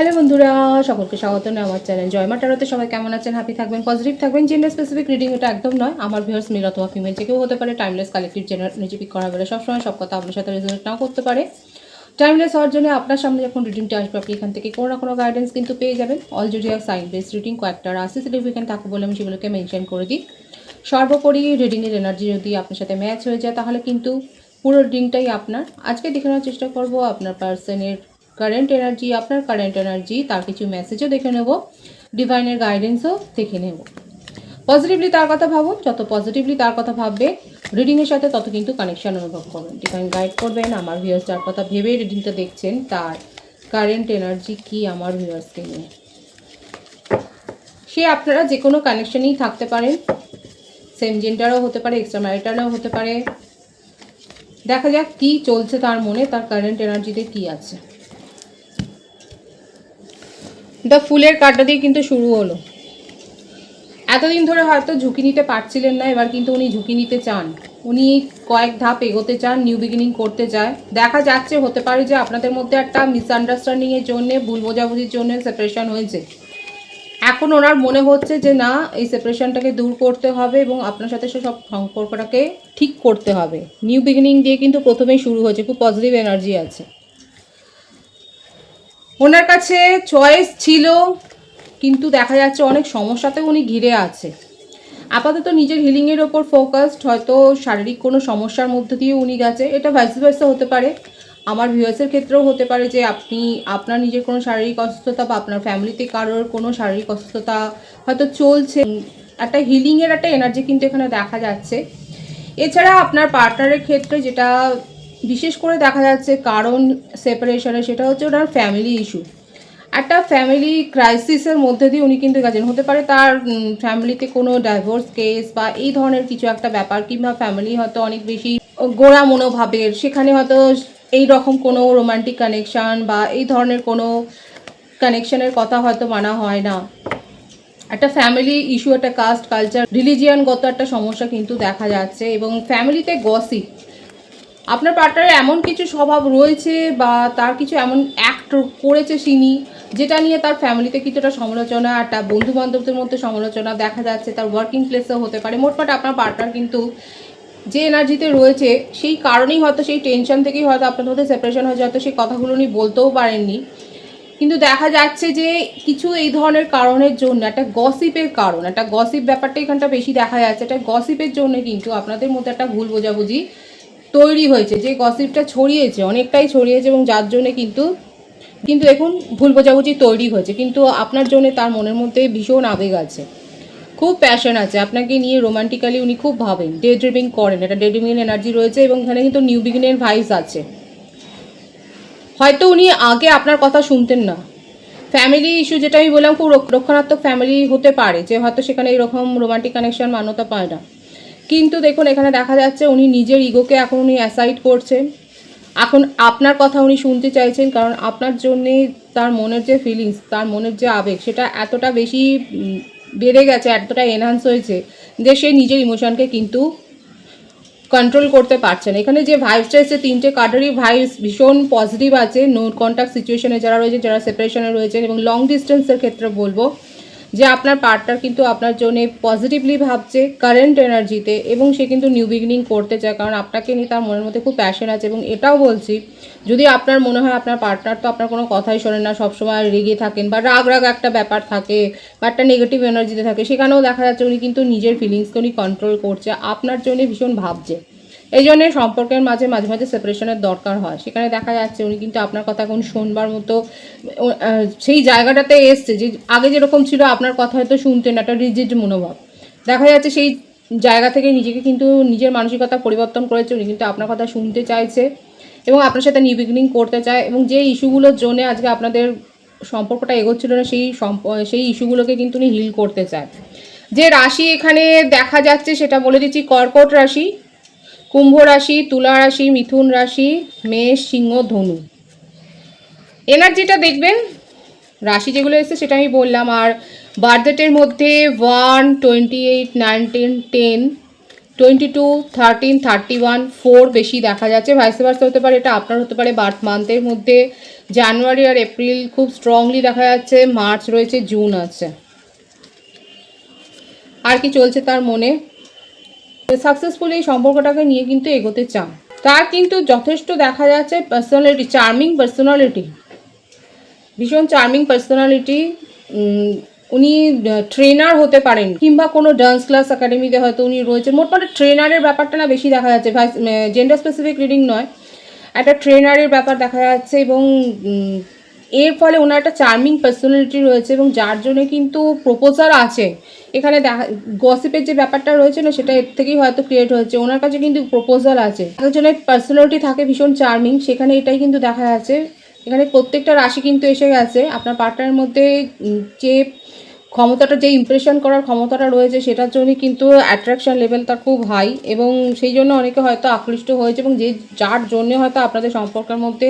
Hello বন্ধুরা, সকলকে স্বাগত আমার চ্যানেল জয় মা ট্যারোতে। সবাই কেমন আছেন? হ্যাপি থাকবেন, পজিটিভ থাকবেন। জেন্ডার স্পেসিফিক রিডিং এটা একদম নয়। আমার ভিউয়ার্স মেল অথবা ফিমেল যে কেউ হতে পারে। Timeless collective general energy pick করা বলে সবসময় সব কথা আপনার সাথে রেজোনেট নাও করতে পারে। টাইমলেস হওয়ার জন্য আপনার সামনে যখন রিডিংটা আসবে আপনি এখান থেকে কোনো না কোনো গাইডেন্স কিন্তু পেয়ে যাবেন। All zodiac sign base reading কয়েকটা রাশি সিগনিফিকেন্ট থাকে বলে আমি সেগুলোকে মেনশন করে দিই। সর্বোপরি রিডিংয়ের এনার্জি যদি আপনার সাথে ম্যাচ হয়ে যায় তাহলে কিন্তু পুরো রিডিংটাই আপনার। আজকে দেখে নেওয়ার চেষ্টা করব আপনার পার্সনের কারেন্ট এনার্জি, আপনার কারেন্ট এনার্জি, তার কিছু মেসেজও দেখে নেব, ডিভাইনের গাইডেন্সও দেখে নেব। পজিটিভলি তার কথা ভাবুন, যত পজিটিভলি তার কথা ভাববে রিডিংয়ের সাথে তত কিন্তু কানেকশান অনুভব করবেন। ডিভাইন গাইড করবেন আমার ভিউয়ার্স যার কথা ভেবে রিডিংটা দেখছেন তার কারেন্ট এনার্জি কি আমার ভিউয়ার্সকে নিয়ে। সে আপনারা যে কোনো কানেকশানেই থাকতে পারেন, সেম জেন্ডারও হতে পারে, এক্সট্রা ম্যারিটালও হতে পারে। দেখা যাক কী চলছে তার মনে, তার কারেন্ট এনার্জিতে কী আছে। দ্য ফুলের কার্ডটা দিয়ে কিন্তু শুরু হলো। এতদিন ধরে হয়তো ঝুঁকি নিতে পারছিলেন না, এবার কিন্তু উনি ঝুঁকি নিতে চান। উনি কয়েক ধাপ এগোতে চান, নিউ বিগিনিং করতে চায়। দেখা যাচ্ছে হতে পারে যে আপনাদের মধ্যে একটা মিসআন্ডারস্ট্যান্ডিংয়ের জন্যে, ভুল বোঝাবুঝির জন্য সেপারেশন হয়েছে। এখন ওনার মনে হচ্ছে যে না, এই সেপারেশনটাকে দূর করতে হবে এবং আপনার সাথে সব সম্পর্কটাকে ঠিক করতে হবে। নিউ বিগিনিং দিয়ে কিন্তু প্রথমেই শুরু হয়েছে, খুব পজিটিভ এনার্জি আছে। ওনার কাছে চয়েস ছিল কিন্তু দেখা যাচ্ছে অনেক সমস্যাতেও উনি ঘিরে আছে। আপাতত নিজের হিলিংয়ের ওপর ফোকাসড, হয়তো শারীরিক কোনো সমস্যার মধ্যে দিয়ে উনি গেছে। এটা ভাইস ভার্সা হতে পারে, আমার ভিউয়ার্সের ক্ষেত্রেও হতে পারে যে আপনি আপনার নিজের কোনো শারীরিক অসুস্থতা বা আপনার ফ্যামিলিতে কারোর কোনো শারীরিক অসুস্থতা হয়তো চলছে। একটা হিলিংয়ের একটা এনার্জি কিন্তু এখানে দেখা যাচ্ছে। এছাড়া আপনার পার্টনারের ক্ষেত্রে যেটা বিশেষ করে দেখা যাচ্ছে কারণ সেপারেশনে, সেটা হচ্ছে ওনার ফ্যামিলি ইস্যু। একটা ফ্যামিলি ক্রাইসিসের মধ্যে দিয়ে উনি কিন্তু গেছেন। হতে পারে তার ফ্যামিলিতে কোনো ডাইভোর্স কেস বা এই ধরনের কিছু একটা ব্যাপার, কিংবা ফ্যামিলি হয়তো অনেক বেশি গোড়া মনোভাবের, সেখানে হয়তো এই রকম কোনো রোমান্টিক কানেকশান বা এই ধরনের কোনো কানেকশানের কথা হয়তো মানা হয় না। একটা ফ্যামিলি ইস্যু, একটা কাস্ট কালচার রিলিজিয়ানগত একটা সমস্যা কিন্তু দেখা যাচ্ছে। এবং ফ্যামিলিতে গসিপ, আপনার পার্টনারের এমন কিছু স্বভাব রয়েছে বা তার কিছু এমন অ্যাক্ট করেছে তিনি, যেটা নিয়ে তার ফ্যামিলিতে কিছুটা সমালোচনা, একটা বন্ধু বান্ধবদের মধ্যে সমালোচনা দেখা যাচ্ছে, তার ওয়ার্কিং প্লেসেও হতে পারে। মোটমাট আপনার পার্টনার কিন্তু যে এনার্জিতে রয়েছে সেই কারণেই হয়তো, সেই টেনশন থেকেই হয়তো আপনাদের মধ্যে সেপারেশন হয়েছে, হয়তো সেই কথাগুলো উনি বলতেও পারেননি। কিন্তু দেখা যাচ্ছে যে কিছু এই ধরনের কারণের জন্য, একটা গসিপের কারণ, একটা গসিপ ব্যাপারটা এখানটা বেশি দেখা যাচ্ছে। একটা গসিপের জন্য কিন্তু আপনাদের মধ্যে একটা ভুল বোঝাবুঝি তৈরি হয়েছে। যে গসিপটা ছড়িয়েছে, অনেকটাই ছড়িয়েছে, এবং যার জন্যে কিন্তু দেখুন ভুল বোঝাবুঝি তৈরি হয়েছে। কিন্তু আপনার জন্য তার মনের মধ্যে ভীষণ আবেগ আছে, খুব প্যাশন আছে আপনাকে নিয়ে। রোমান্টিক্যালি উনি খুব ভাবেন, ডে ড্রিমিং করেন, একটা ডে ড্রিমিং এনার্জি রয়েছে। এবং এখানে কিন্তু নিউ বিগিনের ভাইস আছে। হয়তো উনি আগে আপনার কথা শুনতেন না। ফ্যামিলি ইস্যু যেটা আমি বললাম, খুব রক্ষণাত্মক ফ্যামিলি হতে পারে, যে হয়তো সেখানে এরকম রোমান্টিক কানেকশন মান্যতা পায় না। কিন্তু দেখুন এখানে দেখা যাচ্ছে উনি নিজের ইগোকে এখন উনি অ্যাসাইড করছেন। এখন আপনার কথা উনি শুনতে চাইছেন, কারণ আপনার জন্যে তার মনের যে ফিলিংস, তার মনের যে আবেগ, সেটা এতটা বেশি বেড়ে গেছে, এতটা এনহান্স হয়েছে যে সে নিজের ইমোশনকে কিন্তু কন্ট্রোল করতে পারছেন। এখানে যে ভাইবসটা এসেছে, তিনটে কার্ডেরই ভাইবস ভীষণ পজিটিভ আছে। নো কন্ট্যাক্ট সিচুয়েশনে যারা রয়েছে, যারা সেপারেশনে রয়েছেন, এবং লং ডিস্টেন্সের ক্ষেত্রে বলবো যে আপনার পার্টনার কিন্তু আপনার জন্য পজিটিভলি ভাবছে কারেন্ট এনার্জিতে, এবং সে কিন্তু নিউ বিগিনিং করতে চায়, কারণ আপনাকে নিয়ে তার মনের মধ্যে খুব প্যাশন আছে। এবং এটাও বলছি, যদি আপনার মনে হয় আপনার পার্টনার তো আপনার কোনো কথাই শোনেন না, সবসময় রেগে থাকেন বা রাগ একটা ব্যাপার থাকে বা একটা নেগেটিভ এনার্জিতে থাকে, সেখানেও দেখা যাচ্ছে উনি কিন্তু নিজের ফিলিংসকে উনি কন্ট্রোল করছে, আপনার জন্য ভীষণ ভাবছে। এই জন্যে সম্পর্কের মাঝে মাঝে সেপারেশনের দরকার হয়। সেখানে দেখা যাচ্ছে উনি কিন্তু আপনার কথা এখন শুনবার মতো সেই জায়গাটাতে এসছে, যে আগে যেরকম ছিল আপনার কথা হয়তো শুনতেন, একটা রিজিড মনোভাব দেখা যাচ্ছে। সেই জায়গা থেকে নিজেকে কিন্তু নিজের মানসিকতা পরিবর্তন করেছে। উনি কিন্তু আপনার কথা শুনতে চাইছে এবং আপনার সাথে নিউ বিগিনিং করতে চায়। এবং যে ইস্যুগুলোর জন্য আজকে আপনাদের সম্পর্কটা এগোচ্ছিল না, সেই ইস্যুগুলোকে কিন্তু উনি হিল করতে চায়। যে রাশি এখানে দেখা যাচ্ছে সেটা বলে দিচ্ছি, কর্কট রাশি, কুম্ভ রাশি, তুলা রাশি, মিথুন রাশি, মেষ, সিংহ, ধনু। এনার্জিটা দেখবেন, রাশি যেগুলো এসেছে সেটা আমি বললাম। আর বার্থডেটের মধ্যে 1, 28, 19, 10, 22, 13, 31, 4 বেশি দেখা যাচ্ছে। ভাইস ভার্সা হতে পারে, এটা আপনার হতে পারে। বার্থ মান্থের মধ্যে জানুয়ারি আর এপ্রিল খুব স্ট্রংলি দেখা যাচ্ছে, মার্চ রয়েছে, জুন আছে। আর কি চলছে তার মনে? সাকসেসফুলি এই সম্পর্কটাকে নিয়ে কিন্তু এগোতে চান। তার কিন্তু যথেষ্ট দেখা যাচ্ছে পার্সোনালিটি, চার্মিং পার্সোনালিটি, ভীষণ চার্মিং পার্সোনালিটি। উনি ট্রেনার হতে পারেন, কিংবা কোনো ডান্স ক্লাস একাডেমিতে হয়তো উনি রয়েছেন। মোটমাট ট্রেনারের ব্যাপারটা না বেশি দেখা যাচ্ছে, জেন্ডার স্পেসিফিক রিডিং নয়, একটা ট্রেনারের ব্যাপার দেখা যাচ্ছে। এবং এর ফলে ওনার একটা চার্মিং পার্সোনালিটি রয়েছে, এবং যার জন্য কিন্তু প্রপোজাল আছে। এখানে দেখা গসিপের যে ব্যাপারটা রয়েছে না, সেটা এর থেকেই হয়তো ক্রিয়েট হয়েছে। ওনার কাছে কিন্তু প্রপোজাল আছে, একজনের পার্সোনালিটি থাকে ভীষণ চার্মিং, সেখানে এটাই কিন্তু দেখা যাচ্ছে। এখানে প্রত্যেকটা রাশি কিন্তু এসে গেছে। আপনার পার্টনারের মধ্যে যে ক্ষমতাটা, যে ইমপ্রেশন করার ক্ষমতাটা রয়েছে, সেটার জন্যই কিন্তু অ্যাট্রাকশন লেভেল তার খুব হাই, এবং সেই জন্য অনেকে হয়তো আকৃষ্ট হয়েছে, এবং যার জন্য হয়তো আপনাদের সম্পর্কের মধ্যে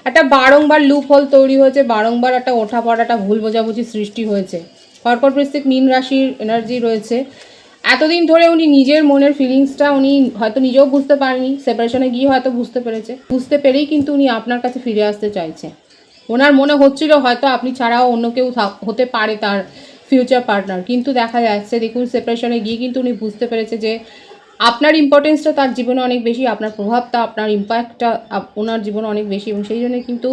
একটা বারংবার লুপ হোল তৈরি হয়েছে, বারংবার একটা ওঠা পড়া, একটা ভুল বোঝাবুঝি সৃষ্টি হয়েছে। কর্কট বৃশ্চিক মীন রাশির এনার্জি রয়েছে। এতদিন ধরে উনি নিজের মনের ফিলিংসটা উনি হয়তো নিজেও বুঝতে পারেনি, সেপারেশনে গিয়ে হয়তো বুঝতে পেরেছে, বুঝতে পেরেই কিন্তু উনি আপনার কাছে ফিরে আসতে চাইছে। ওনার মনে হচ্ছিল হয়তো আপনি ছাড়াও অন্য কেউ হতে পারে তার ফিউচার পার্টনার, কিন্তু দেখা যাচ্ছে দেখুন সেপারেশনে গিয়ে কিন্তু উনি বুঝতে পেরেছে যে আপনার ইম্পর্টেন্সটা তার জীবনে অনেক বেশি, আপনার প্রভাবটা, আপনার ইম্প্যাক্টটা ওনার জীবনে অনেক বেশি, এবং সেই জন্য কিন্তু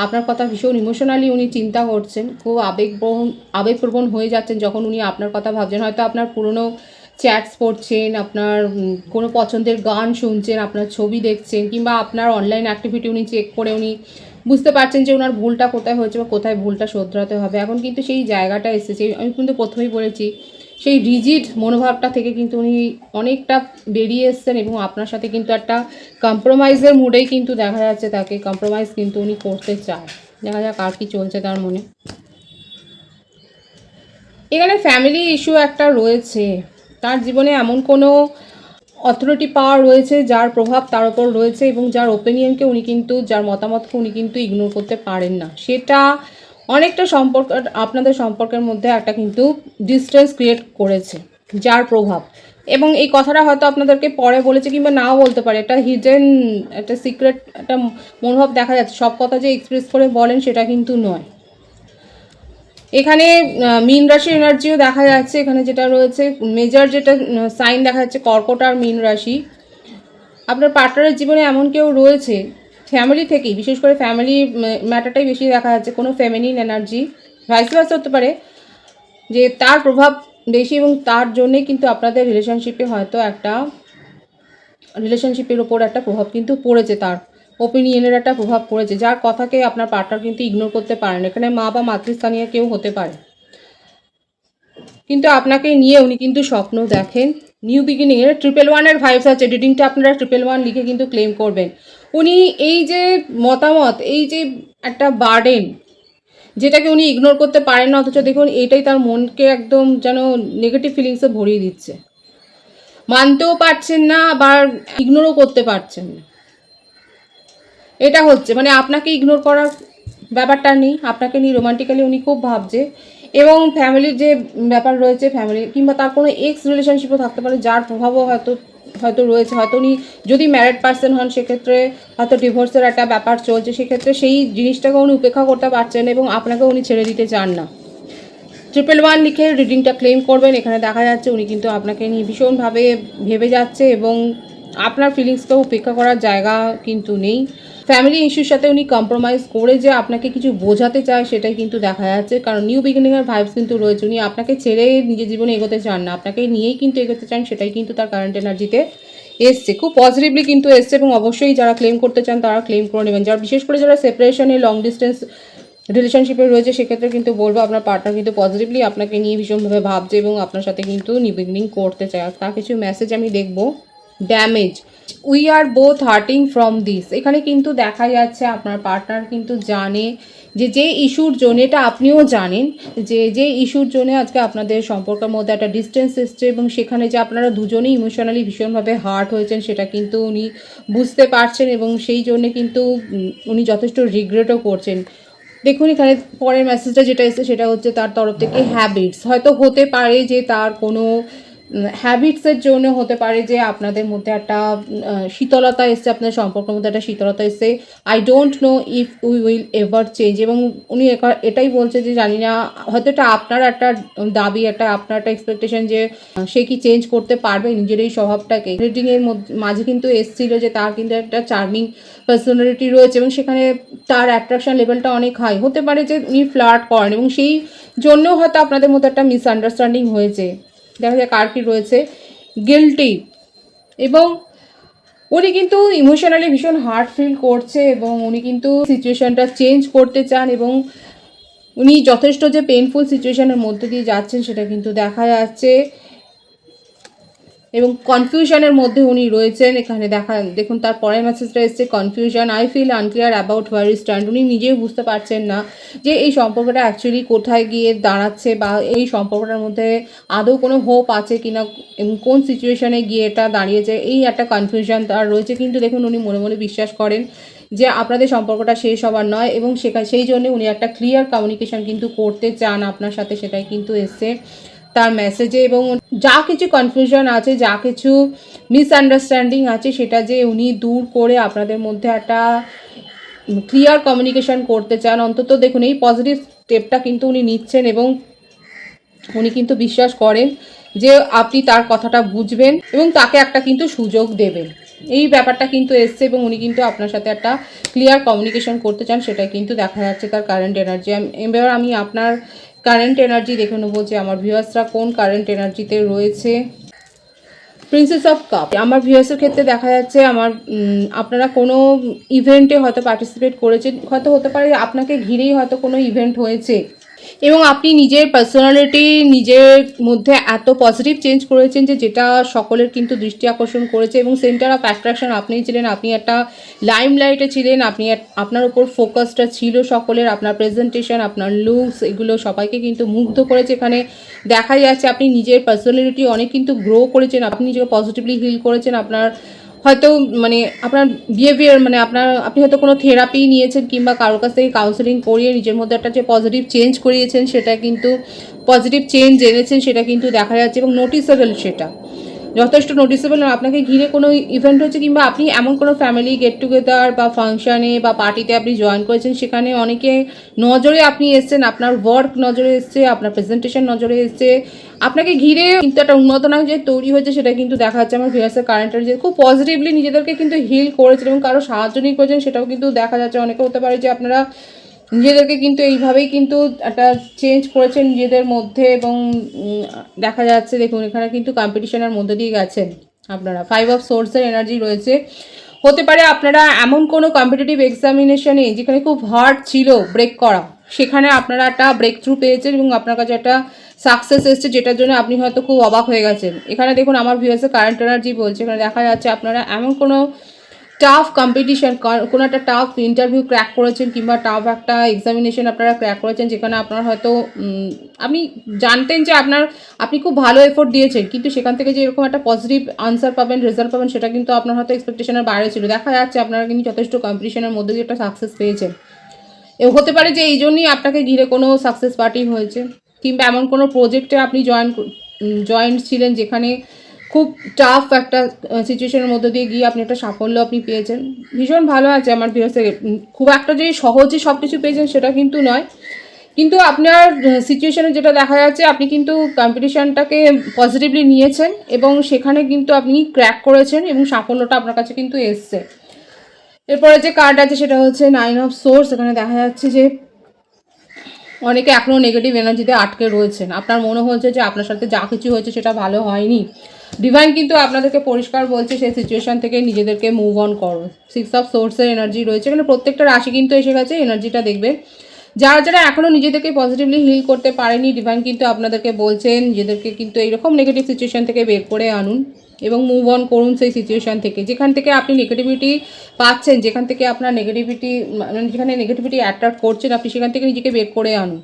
আপনার কথা ভীষণ ইমোশনালি উনি চিন্তা করছেন, খুব আবেগপ্রবণ হয়ে যাচ্ছেন যখন উনি আপনার কথা ভাবছেন। হয়তো আপনার পুরনো চ্যাটস পড়ছেন, আপনার কোনো পছন্দের গান শুনছেন, আপনার ছবি দেখছেন, কিংবা আপনার অনলাইন অ্যাক্টিভিটি উনি চেক করে উনি বুঝতে পারছেন যে ওনার ভুলটা কোথায় হয়েছে বা কোথায় ভুলটা শোধরাতে হবে। এখন কিন্তু সেই জায়গাটা এসেছে। আমি কিন্তু প্রথমেই বলেছি, সেই রিজিড মনোভাবটা থেকে কিন্তু উনি অনেকটা বেরিয়ে এসছেন, এবং আপনার সাথে কিন্তু একটা কম্প্রোমাইজের মুডেই কিন্তু দেখা যাচ্ছে তাকে কম্প্রোমাইজ কিন্তু উনি করতে চায়। দেখা যাক আর কি চলছে তার মনে। এখানে ফ্যামিলি ইস্যু একটা রয়েছে, তার জীবনে এমন কোনো অথরিটি পাওয়ার রয়েছে যার প্রভাব তার ওপর রয়েছে, এবং যার ওপিনিয়নকে উনি কিন্তু, যার মতামতকে উনি কিন্তু ইগনোর করতে পারেন না। সেটা অনেকটা সম্পর্ক, আপনাদের সম্পর্কের মধ্যে একটা কিন্তু ডিস্টেন্স ক্রিয়েট করেছে যার প্রভাব। এবং এই কথাটা হয়তো আপনাদেরকে পরে বলেছে, কিংবা নাও বলতে পারে, একটা হিডেন, একটা সিক্রেট একটা মনোভাব দেখা যাচ্ছে। সব কথা যে এক্সপ্রেস করে বলেন সেটা কিন্তু নয়। এখানে মীন রাশির এনার্জিও দেখা যাচ্ছে। এখানে যেটা রয়েছে মেজর যেটা সাইন দেখা যাচ্ছে, কর্কট আর মীন রাশি। আপনার পার্টনারের জীবনে এমন কেউ রয়েছে ফ্যামিলি থেকেই, বিশেষ করে ফ্যামিলি ম্যাটারটাই বেশি দেখা যাচ্ছে, কোনো ফেমিনিন এনার্জি, ভাইস ভার্সা হতে পারে, যে তার প্রভাব বেশি, এবং তার জন্যে কিন্তু আপনাদের রিলেশনশিপের ওপর একটা প্রভাব কিন্তু পড়েছে, তার ওপিনিয়নের একটা প্রভাব পড়েছে, যার কথাকে আপনার পার্টনার কিন্তু ইগনোর করতে পারেন। এখানে মা বা মাতৃস্থানীয় কেউ হতে পারে, কিন্তু আপনাকে নিয়ে উনি কিন্তু স্বপ্ন দেখেন। নিউ বিগিনিং এর 111-এর ভাইবস আছে। রিডিংটা আপনারা 111 লিখে কিন্তু ক্লেম করবেন। উনি এই যে মতামত, এই যে একটা বার্ডেন, যেটাকে উনি ইগনোর করতে পারেন না, অথচ দেখুন এটাই তার মনকে একদম যেন নেগেটিভ ফিলিংসে ভরিয়ে দিচ্ছে। মানতেও পারছেন না, আবার ইগনোরও করতে পারছেন না। এটা হচ্ছে মানে আপনাকে ইগনোর করার ব্যাপারটা নেই, আপনাকে নিয়ে রোমান্টিক্যালি উনি খুব ভাবছে। এবং ফ্যামিলির যে ব্যাপার রয়েছে, ফ্যামিলি কিংবা তার কোনো এক্স রিলেশনশিপও থাকতে পারে, যার প্রভাবও হয়তো রয়েছে। হয়তো উনি যদি ম্যারিড পার্সন হন, সেক্ষেত্রে হয়তো ডিভোর্সের একটা ব্যাপার চলছে, সেক্ষেত্রে সেই জিনিসটাকে উনি উপেক্ষা করতে পারছেন, এবং আপনাকে উনি ছেড়ে দিতে চান না। 111 লিখে রিডিংটা ক্লেম করবেন। এখানে দেখা যাচ্ছে উনি কিন্তু আপনাকে নিয়ে ভীষণভাবে ভেবে যাচ্ছে, এবং আপনার ফিলিংসকেও উপেক্ষা করার জায়গা কিন্তু নেই। ফ্যামিলি ইস্যুর সাথে উনি কম্প্রোমাইজ করে যে আপনাকে কিছু বোঝাতে চায়, সেটাই কিন্তু দেখা যাচ্ছে। কারণ নিউ বিগিনিংয়ের ভাইবস কিন্তু রয়েছে। উনি আপনাকে ছেড়ে নিজের জীবনে এগোতে চান না, আপনাকে নিয়েই কিন্তু এগোতে চান, সেটাই কিন্তু তার কারেন্ট এনার্জিতে এসছে, খুব পজিটিভলি কিন্তু এসছে। এবং অবশ্যই যারা ক্লেম করতে চান তারা ক্লেম করে নেবেন। যারা বিশেষ করে যারা সেপারেশনে, লং ডিস্টেন্স রিলেশনশিপে রয়েছে, সেক্ষেত্রে কিন্তু বলবো আপনার পার্টনার কিন্তু পজিটিভলি আপনাকে নিয়ে ভীষণভাবে ভাবছে, এবং আপনার সাথে কিন্তু নিউ বিগিনিং করতে চায়। তার কিছু মেসেজ আমি দেখব। Damage, we are both hurting from this. এখানে কিন্তু দেখা যাচ্ছে আপনার পার্টনার কিন্তু জানে যে ইস্যুর জন্য, এটা আপনিও জানেন, যে ইস্যুর জন্য আজকে আপনাদের সম্পর্কের মধ্যে একটা ডিস্টেন্স এসছে, এবং সেখানে যে আপনারা দুজনেই ইমোশনালি ভীষণভাবে হার্ট হয়েছেন, সেটা কিন্তু উনি বুঝতে পারছেন, এবং সেই জন্যে কিন্তু উনি যথেষ্ট রিগ্রেটও করছেন। দেখুন এখানে পরের মেসেজটা যেটা এসেছে, সেটা হচ্ছে তার তরফ থেকে হ্যাবিটস। হয়তো হতে পারে যে তার কোনো হ্যাবিটসের জন্য হতে পারে যে আপনাদের মধ্যে একটা শীতলতা এসছে, আপনাদের সম্পর্কের মধ্যে একটা শীতলতা এসছে। I don't know if we will ever change, এবং উনি এটাই বলছে যে জানি না, হয়তো এটা আপনার একটা দাবি, আপনার একটা এক্সপেকটেশন যে সে কি চেঞ্জ করতে পারবে নিজের এই স্বভাবটাকে। রিডিংয়ের মাঝে কিন্তু এসছিল যে তার কিন্তু একটা চার্মিং পার্সোনালিটি রয়েছে এবং সেখানে তার অ্যাট্রাকশন লেভেলটা অনেক হাই। হতে পারে যে উনি ফ্লার্ট করেন এবং সেই জন্যও হয়তো আপনাদের মধ্যে একটা মিসআন্ডারস্ট্যান্ডিং হয়েছে। দেখা যায় কার কি রয়েছে, গিল্টি, এবং উনি কিন্তু ইমোশনালি ভীষণ হার্ট ফিল করছে এবং উনি কিন্তু সিচুয়েশনটা চেঞ্জ করতে চান এবং উনি যথেষ্ট যে পেইনফুল সিচুয়েশনের মধ্যে দিয়ে যাচ্ছেন সেটা কিন্তু দেখা যাচ্ছে এবং কনফিউশনের মধ্যে উনি রয়েছেন। এখানে দেখুন তার পরের মেসেজটা এসছে confusion, I feel unclear about where is stand. উনি নিজেও বুঝতে পারছেন না যে এই সম্পর্কটা অ্যাকচুয়ালি কোথায় গিয়ে দাঁড়াচ্ছে, বা এই সম্পর্কটার মধ্যে আদৌ কোনো হোপ আছে কিনা, কোন সিচুয়েশনে গিয়ে এটা দাঁড়িয়েছে, এই একটা কনফিউশন তার রয়েছে। কিন্তু দেখুন উনি মনে মনে বিশ্বাস করেন যে আপনাদের সম্পর্কটা শেষ হবার নয় এবং সেই জন্য উনি একটা ক্লিয়ার কমিউনিকেশন কিন্তু করতে চান আপনার সাথে, সেটাই কিন্তু এসছে তার মেসেজে। এবং যা কিছু কনফিউশন আছে, যা কিছু মিসআন্ডারস্ট্যান্ডিং আছে, সেটা যে উনি দূর করে আপনাদের মধ্যে একটা ক্লিয়ার কমিউনিকেশন করতে চান। অন্তত দেখুন এই পজিটিভ স্টেপটা কিন্তু উনি নিচ্ছেন এবং উনি কিন্তু বিশ্বাস করেন যে আপনি তার কথাটা বুঝবেন এবং তাকে একটা কিন্তু সুযোগ দেবেন, এই ব্যাপারটা কিন্তু এসছে। এবং উনি কিন্তু আপনার সাথে একটা ক্লিয়ার কমিউনিকেশন করতে চান, সেটাই কিন্তু দেখা যাচ্ছে তার কারেন্ট এনার্জি। এবার আমি আপনার কারেন্ট এনার্জি দেখে নেবো যে আমার ভিউয়ার্সরা কোন কারেন্ট এনার্জিতে রয়েছে। প্রিন্সেস অফ কাপ, আমার ভিউয়ার্সের ক্ষেত্রে দেখা যাচ্ছে আপনারা কোনো ইভেন্টে হয়তো পার্টিসিপেট করেছেন, হয়তো হতে পারে আপনাকে ঘিরেই হয়তো কোনো ইভেন্ট হয়েছে এবং আপনি নিজের পার্সোনালিটি নিজের মধ্যে এত পজিটিভ চেঞ্জ করেছেন যে যেটা সকলের কিন্তু দৃষ্টি আকর্ষণ করেছে এবং সেন্টার অফ অ্যাট্রাকশন আপনিই ছিলেন। আপনি একটা লাইমলাইটে ছিলেন, আপনার উপর ফোকাসটা ছিল সকলের, আপনার প্রেজেন্টেশন, আপনার লুকস, এগুলো সবাইকে কিন্তু মুগ্ধ করেছে। এখানে দেখা যাচ্ছে আপনি নিজের পার্সোনালিটি অনেক কিন্তু গ্রো করেছেন, আপনি নিজেকে পজিটিভলি হিল করেছেন। আপনার হয়তো আপনার বিহেভিয়ার আপনি হয়তো কোনো থেরাপি নিয়েছেন কিংবা কারোর কাছ থেকে কাউন্সেলিং করিয়ে নিজের মধ্যে একটা যে পজিটিভ চেঞ্জ করিয়েছেন, সেটা কিন্তু পজিটিভ চেঞ্জ এনেছেন, সেটা কিন্তু দেখা যাচ্ছে এবং নোটিসেবল, সেটা যথেষ্ট নোটিসেবল। আপনাকে ঘিরে কোনো ইভেন্ট হচ্ছে কিংবা আপনি এমন কোনো ফ্যামিলি গেট টুগেদার বা ফাংশানে বা পার্টিতে আপনি জয়েন করেছেন, সেখানে অনেকে নজরে আপনি এসছেন, আপনার ওয়ার্ক নজরে এসছে, আপনার প্রেজেন্টেশন নজরে এসছে, আপনাকে ঘিরে কিন্তু একটা উন্মাদনা যে তৈরি হয়েছে, সেটা কিন্তু দেখা যাচ্ছে আমার ভিউয়ার্সের কারেন্টের যে খুব পজিটিভলি নিজেদেরকে কিন্তু হিল করেছেন এবং কারো সাহায্য নিয়ে করেছেন, সেটাও কিন্তু দেখা যাচ্ছে। অনেকে হতে পারে যে আপনারা নিজেদেরকে কিন্তু এইভাবেই কিন্তু একটা চেঞ্জ করেছেন নিজেদের মধ্যে এবং দেখা যাচ্ছে দেখুন এখানে কিন্তু কম্পিটিশনের মধ্যে দিয়ে গেছেন আপনারা। 5 অফ সোর্সের এনার্জি রয়েছে। হতে পারে আপনারা এমন কোনো কম্পিটিটিভ এক্সামিনেশনে যেখানে খুব হার্ড ছিল ব্রেক করা, সেখানে আপনারা একটা ব্রেক থ্রু পেয়েছেন এবং আপনার কাছে একটা সাকসেস এসছে, যেটার জন্য আপনি হয়তো খুব অবাক হয়ে গেছেন। এখানে দেখুন আমার ভিউয়ার্সের কারেন্ট এনার্জি বলছে, এখানে দেখা যাচ্ছে আপনারা এমন কোনো টাফ কম্পিটিশন, কোনো একটা টাফ ইন্টারভিউ ক্র্যাক করেছেন কিংবা টাফ একটা এক্সামিনেশন আপনারা ক্র্যাক করেছেন, যেখানে আপনার হয়তো আপনি জানতেন যে আপনি খুব ভালো এফোর্ট দিয়েছেন, কিন্তু সেখান থেকে যে এরকম একটা পজিটিভ আনসার পাবেন, রেজাল্ট পাবেন, সেটা কিন্তু আপনার হয়তো এক্সপেকটেশনের বাইরে ছিল। দেখা যাচ্ছে আপনারা কিন্তু যথেষ্ট কম্পিটিশনের মধ্যে দিয়ে একটা সাকসেস পেয়েছেন। হতে পারে যে এই জন্যই আপনাকে ঘিরে কোনো সাকসেস পার্টি হয়েছে কিংবা এমন কোনো প্রজেক্টে আপনি জয়েন্ট ছিলেন যেখানে খুব টাফ একটা সিচুয়েশনের মধ্যে দিয়ে গিয়ে আপনি একটা সাফল্য আপনি পেয়েছেন। ভীষণ ভালো আছে আমার ভিউয়ার্সের। খুব একটা যে সহজে সব কিছু পেয়েছেন সেটা কিন্তু নয়, কিন্তু আপনার সিচুয়েশনে যেটা দেখা যাচ্ছে আপনি কিন্তু কম্পিটিশনটাকে পজিটিভলি নিয়েছেন এবং সেখানে কিন্তু আপনি ক্র্যাক করেছেন এবং সাফল্যটা আপনার কাছে কিন্তু এসছে। এরপরে যে কার্ড আছে সেটা হচ্ছে 9 অফ সোর্স। এখানে দেখা যাচ্ছে যে অনেকে এখনও নেগেটিভ এনার্জিতে আটকে রয়েছেন, আপনার মনে হচ্ছে যে আপনার সাথে যা কিছু হয়েছে সেটা ভালো হয়নি। ডিভাইন কিন্তু আপনাদেরকে পরিষ্কার বলছে সেই সিচুয়েশন থেকে নিজেদেরকে মুভ অন করো। 6 অফ সোর্সের এনার্জি রয়েছে, এখানে প্রত্যেকটা রাশি কিন্তু এসে গেছে। এনার্জিটা দেখবে যারা এখনও নিজেদেরকে পজিটিভলি হিল করতে পারেনি, ডিভাইন কিন্তু আপনাদেরকে বলছেন নিজেদেরকে কিন্তু এইরকম নেগেটিভ সিচুয়েশন থেকে বের করে আনুন এবং মুভ অন করুন সেই সিচুয়েশান থেকে, যেখান থেকে আপনি নেগেটিভিটি পাচ্ছেন, যেখান থেকে আপনার নেগেটিভিটি যেখানে নেগেটিভিটি অ্যাট্রাক্ট করছেন, আপনি সেখান থেকে নিজেকে বের করে আনুন।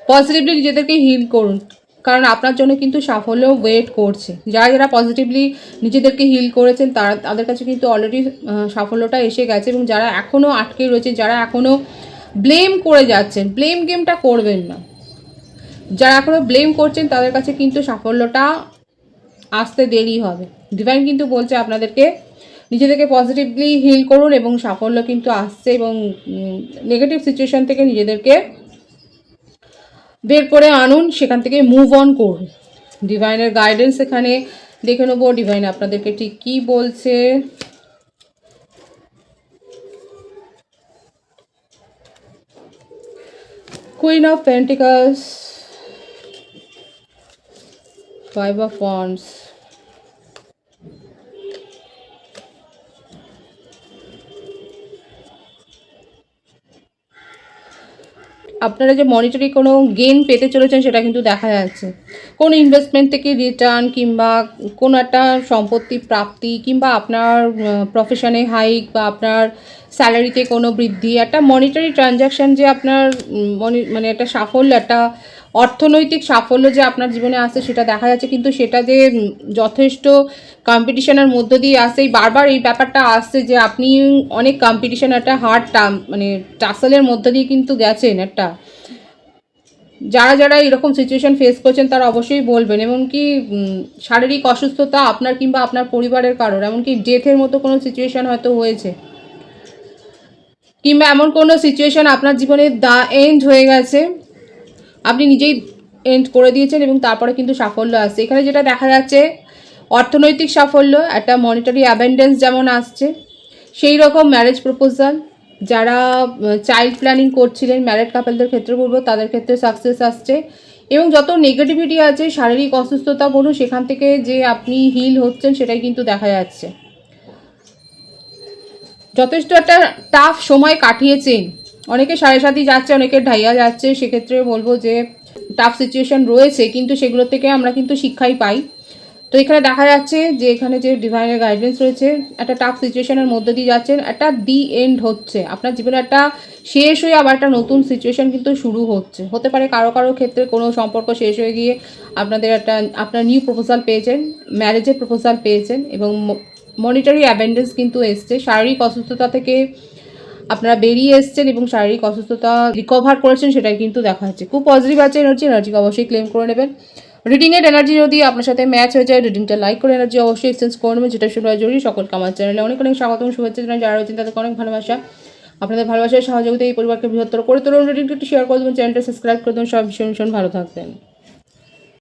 পজিটিভলি নিজেদেরকে হিল করুন, কারণ আপনার জন্য কিন্তু সাফল্য ওয়েট করছে। যারা পজিটিভলি নিজেদেরকে হিল করেছেন তাদের কাছে কিন্তু অলরেডি সাফল্যটা এসে গেছে এবং যারা এখনও আটকে রয়েছে, যারা এখনও ব্লেম করে যাচ্ছেন, ব্লেম গেমটা করবেন না। যারা এখনও ব্লেম করছেন তাদের কাছে কিন্তু সাফল্যটা আসতে দেরি হবে। ডিভাইন কিন্তু বলছে আপনাদেরকে নিজেদেরকে পজিটিভলি হিল করুন এবং সাফল্য কিন্তু আসছে, এবং নেগেটিভ সিচুয়েশান থেকে নিজেদেরকে বের করে আনুন, সেখান থেকে মুভ অন করুন। ডিভাইনের গাইডেন্স এখানে দেখে নেবো ডিভাইন আপনাদেরকে ঠিক কী বলছে। Queen of pentacles, 5 of Wands, আপনারা যে মনিটারি কোনো গেইন পেতে চলেছেন সেটা কিন্তু দেখা যাচ্ছে। কোনো ইনভেস্টমেন্ট থেকে রিটার্ন, কিংবা কোনো একটা সম্পত্তি প্রাপ্তি, কিংবা আপনার প্রফেশনে হাইক, বা আপনার স্যালারিতে কোনো বৃদ্ধি, একটা মনিটারি ট্রানজ্যাকশান যে আপনার মানে একটা সাফল্য, একটা অর্থনৈতিক সাফল্য যে আপনার জীবনে আসছে সেটা দেখা যাচ্ছে। কিন্তু সেটা যে যথেষ্ট কম্পিটিশনের মধ্য দিয়ে আসছে, বারবার এই ব্যাপারটা আসছে যে আপনি অনেক কম্পিটিশন, একটা হার্ড মানে টাসেলের মধ্য দিয়ে কিন্তু গেছেন। একটা যারা যারা এরকম সিচুয়েশন ফেস করছেন তারা অবশ্যই বলবেন। এমনকি শারীরিক অসুস্থতা আপনার কিংবা আপনার পরিবারের কারোর, এমনকি ডেথের মতো কোনো সিচুয়েশন হয়তো হয়েছে, কিংবা এমন কোনো সিচুয়েশন আপনার জীবনে দা এন্ড হয়ে গেছে, আপনি নিজেই এন্ড করে দিয়েছেন এবং তারপরে কিন্তু সাফল্য আসছে। এখানে যেটা দেখা যাচ্ছে অর্থনৈতিক সাফল্য, একটা মনিটারি অ্যাবেন্ডেন্স যেমন আসছে, সেই রকম ম্যারেজ প্রপোজাল, যারা চাইল্ড প্ল্যানিং করছিলেন ম্যারেড কাপলদের ক্ষেত্রে বলবো তাদের ক্ষেত্রে সাকসেস আসছে। এবং যত নেগেটিভিটি আছে, শারীরিক অসুস্থতা বলুন, সেখান থেকে যে আপনি হিল হচ্ছেন সেটাই কিন্তু দেখা যাচ্ছে। যথেষ্ট একটা টাফ সময় কাটিয়েছেন, অনেকে 7.5 যাচ্ছে, অনেকে ঢাইয়া যাচ্ছে, সেক্ষেত্রে বলবো যে টাফ সিচুয়েশান রয়েছে, কিন্তু সেগুলো থেকে আমরা কিন্তু শিক্ষাই পাই। তো এখানে দেখা যাচ্ছে যে এখানে যে ডিভাইনের গাইডেন্স রয়েছে, একটা টাফ সিচুয়েশনের মধ্যে দিয়ে যাচ্ছেন, একটা দি এন্ড হচ্ছে আপনার জীবনে, একটা শেষ হয়ে আবার একটা নতুন সিচুয়েশন কিন্তু শুরু হচ্ছে। হতে পারে কারো কারো ক্ষেত্রে কোনো সম্পর্ক শেষ হয়ে গিয়ে আপনার নিউ প্রপোজাল পেয়েছেন, ম্যারেজের প্রপোজাল পেয়েছেন, এবং মনিটারি অ্যাবেন্ডেন্স কিন্তু এসছে। শারীরিক অসুস্থতা থেকে আপনারা বেরিয়ে এসছেন এবং শারীরিক অসুস্থতা রিকভার করেছেন, সেটাই কিন্তু দেখা যাচ্ছে। খুব পজিটিভ আছে এনার্জিকে অবশ্যই ক্লেম করে নেবেন। রিডিংয়ের এনার্জি যদি আপনার সাথে ম্যাচ হয়ে যায়, রিডিংটা লাইক করে এনার্জি অবশ্যই এক্সচেঞ্জ করে নেবেন, যেটা শুরু হয় জরুরি। সকলকে আমার চ্যানেলে অনেক অনেক স্বাগতম, শুভেচ্ছা জানাই। যারা রয়েছেন তাদেরকে অনেক ভালোবাসা। আপনাদের ভালোবাসার সহযোগিতা এই পরিবারকে বৃহত্তর করে তুলুন। রিডিংটা একটু শেয়ার করে দেবেন, চ্যানেলটা সাবস্ক্রাইব করে দেবেন। সব ভীষণ ভীষণ ভালো থাকবেন।